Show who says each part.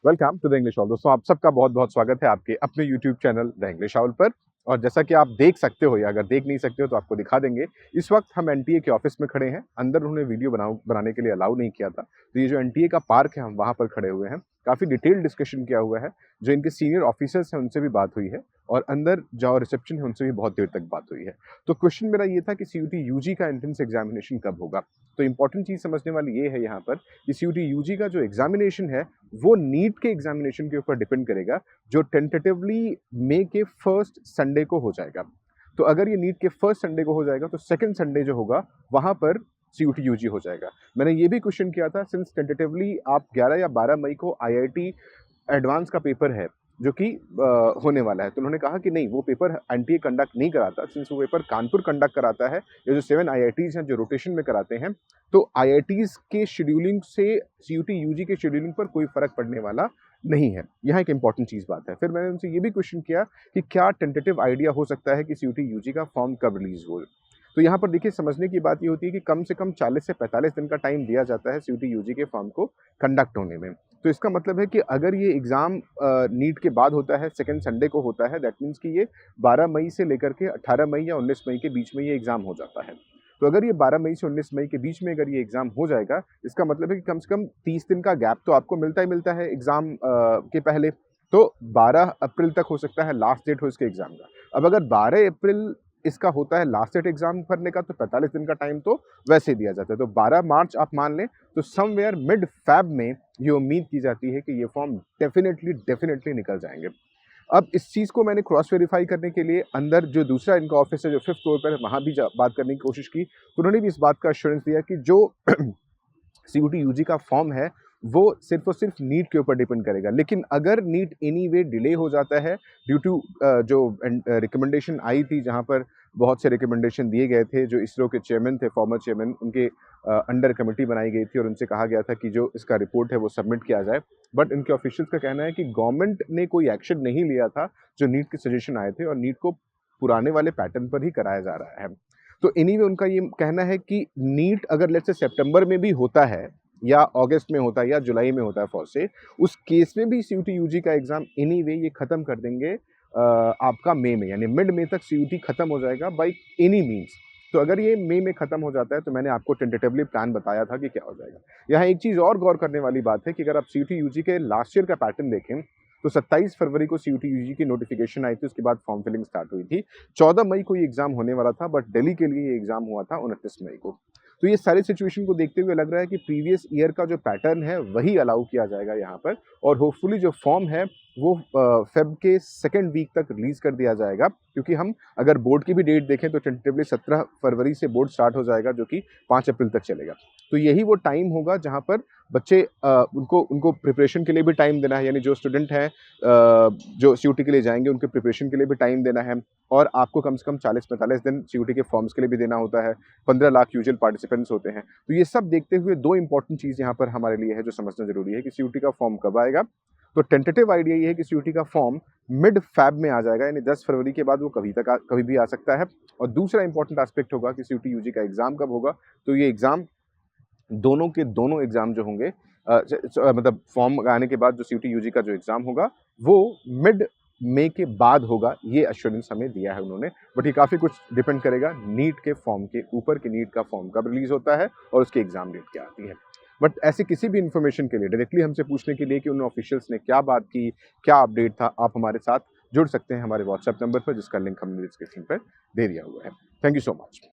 Speaker 1: Welcome to the English all. दोस्तों, आप सबका बहुत बहुत स्वागत है आपके अपने YouTube channel the English all पर। और जैसा कि आप देख सकते हो या अगर देख नहीं सकते हो तो आपको दिखा देंगे। इस वक्त हम एनटीए के ऑफिस में खड़े हैं। अंदर उन्होंने वीडियो बनाने के लिए अलाउ नहीं किया था, तो ये जो एनटीए का पार्क है हम वहाँ पर खड़े हुए हैं। काफ़ी डिटेल्ड डिस्कशन किया हुआ है। जो इनके सीनियर ऑफिसर्स हैं उनसे भी बात हुई है और अंदर जो रिसेप्शन है उनसे भी बहुत देर तक बात हुई है। तो क्वेश्चन मेरा ये था कि सीयूटी यूजी का एंट्रेंस एग्जामिनेशन कब होगा। तो इंपॉर्टेंट चीज़ समझने वाली ये है यहाँ पर कि सीयूटी यूजी का जो एग्जामिनेशन है वो नीट के एग्जामिनेशन के ऊपर डिपेंड करेगा, जो टेंटेटिवली मई के फर्स्ट संडे को हो जाएगा। तो अगर ये नीट के फर्स्ट संडे को हो जाएगा तो सेकंड संडे जो होगा वहां पर सीयूटी यूजी हो जाएगा। मैंने ये भी क्वेश्चन किया था, सिंस टेंटेटिवली आप 11 या 12 मई को आईआईटी एडवांस का पेपर है जो कि होने वाला है, तो उन्होंने कहा कि नहीं, वो पेपर एनटीए कंडक्ट नहीं कराता, सिंस वो पेपर कानपुर कंडक्ट कराता है। ये जो 7 आईआईटीज हैं जो रोटेशन में कराते हैं, तो आईआईटीज के शेड्यूलिंग से सीयूटी यूजी के शेड्यूलिंग पर कोई फर्क पड़ने वाला नहीं है। यहाँ एक इंपॉर्टेंट चीज़ बात है। फिर मैंने उनसे ये भी क्वेश्चन किया कि क्या टेंटेटिव आइडिया हो सकता है कि सीयूटी यूजी का फॉर्म कब रिलीज हो। तो यहाँ पर देखिए, समझने की बात ये होती है कि कम से कम 40 से 45 दिन का टाइम दिया जाता है सीयूटी यूजी के फॉर्म को कंडक्ट होने में। तो इसका मतलब है कि अगर ये एग्ज़ाम नीट के बाद होता है, सेकंड संडे को होता है, दैट मीन्स कि ये 12 मई से लेकर के 18 मई या 19 मई के बीच में ये एग्ज़ाम हो जाता है। तो अगर ये 12 मई से 19 मई के बीच में अगर ये एग्ज़ाम हो जाएगा, इसका मतलब है कि कम से कम 30 दिन का गैप तो आपको मिलता ही मिलता है एग्ज़ाम के पहले। तो 12 अप्रैल तक हो सकता है लास्ट डेट हो इसके एग्ज़ाम का। अब अगर 12 अप्रैल इसका होता है लास्ट डेट एग्ज़ाम भरने का, तो 45 दिन का टाइम तो वैसे ही दिया जाता है। तो 12 मार्च आप मान लें, तो समवेयर मिड फ़ेब में ये उम्मीद की जाती है कि ये फॉर्म डेफ़िनेटली निकल जाएँगे। अब इस चीज़ को मैंने क्रॉस वेरीफाई करने के लिए अंदर जो दूसरा इनका ऑफिस है जो 5th फ्लोर पर है, वहाँ भी बात करने की कोशिश की, तो उन्होंने भी इस बात का एश्योरेंस दिया कि जो सीयूटी यूजी का फॉर्म है वो सिर्फ और सिर्फ नीट के ऊपर डिपेंड करेगा। लेकिन अगर नीट एनीवे डिले हो जाता है ड्यू टू जो रिकमेंडेशन आई थी, जहाँ पर बहुत से रिकमेंडेशन दिए गए थे, जो इसरो के चेयरमैन थे, फॉर्मर चेयरमैन, उनके अंडर कमेटी बनाई गई थी और उनसे कहा गया था कि जो इसका रिपोर्ट है वो सबमिट किया जाए। बट इनके ऑफिशियल्स का कहना है कि गवर्नमेंट ने कोई एक्शन नहीं लिया था जो नीट के सजेशन आए थे, और नीट को पुराने वाले पैटर्न पर ही कराया जा रहा है। तो एनीवे उनका ये कहना है कि नीट अगर लेट्स से सितंबर में भी होता है या अगस्त में होता है या जुलाई में होता है फॉर से, उस केस में भी सीयूटी यूजी का एग्जाम एनीवे ये खत्म कर देंगे आपका मई में, यानी मिड मई तक सीयूटी खत्म हो जाएगा बाय एनी मींस। तो अगर ये मई में खत्म हो जाता है तो मैंने आपको टेंटेटिवली प्लान बताया था कि क्या हो जाएगा। यहाँ एक चीज़ और गौर करने वाली बात है कि अगर आप सीयूटी यूजी के लास्ट ईयर का पैटर्न देखें, तो 27 फरवरी को सीयूटी यूजी की नोटिफिकेशन आई थी, उसके बाद फॉर्म फिलिंग स्टार्ट हुई थी। 14 मई को ये एग्ज़ाम होने वाला था, बट दिल्ली के लिए ये एग्ज़ाम हुआ था 29 मई को। तो ये सारी सिचुएशन को देखते हुए लग रहा है कि प्रीवियस ईयर का जो पैटर्न है वही अलाउ किया जाएगा यहाँ पर, और होपफुली जो फॉर्म है वो फेब के सेकंड वीक तक रिलीज़ कर दिया जाएगा, क्योंकि हम अगर बोर्ड की भी डेट देखें तो टेंटेटिवली 17 फरवरी से बोर्ड स्टार्ट हो जाएगा, जो कि 5 अप्रैल तक चलेगा। तो यही वो टाइम होगा जहाँ पर बच्चे उनको उनको प्रिपरेशन के लिए भी टाइम देना है, यानी जो स्टूडेंट हैं जो सीयूटी के लिए जाएंगे उनके प्रिपरेशन के लिए भी टाइम देना है, और आपको कम से कम 40-45 दिन सीयूटी के फॉर्म्स के लिए भी देना होता है। 15 लाख यूजुअल पार्टिसिपेंट्स होते हैं। तो ये सब देखते हुए दो इंपॉर्टेंट चीज़ यहाँ पर हमारे लिए है जो समझना ज़रूरी है कि सीयूटी का फॉर्म कब आएगा। तो टेंटेटिव आइडिया ये है कि सीयूटी का फॉर्म मिड फ़ेब में आ जाएगा, यानी 10 फरवरी के बाद वो कभी भी आ सकता है। और दूसरा इंपॉर्टेंट एस्पेक्ट होगा कि सीयूटी यूजी का एग्ज़ाम कब होगा। तो ये एग्ज़ाम दोनों के दोनों एग्ज़ाम जो होंगे, मतलब फॉर्म आने के बाद जो सीयूटी यूजी का जो एग्ज़ाम होगा वो मिड मई के बाद होगा, ये एश्योरेंस हमें दिया है उन्होंने। बट ये काफ़ी कुछ डिपेंड करेगा नीट के फॉर्म के ऊपर कि नीट का फॉर्म कब रिलीज़ होता है और उसकी एग्ज़ाम डेट क्या आती है। बट ऐसी किसी भी इन्फॉर्मेशन के लिए डायरेक्टली हमसे पूछने के लिए कि उन ऑफिशियल्स ने क्या बात की, क्या अपडेट था, आप हमारे साथ जुड़ सकते हैं हमारे व्हाट्सएप नंबर पर, जिसका लिंक हमने डिस्क्रिप्शन पर दे दिया हुआ है। Thank you so much.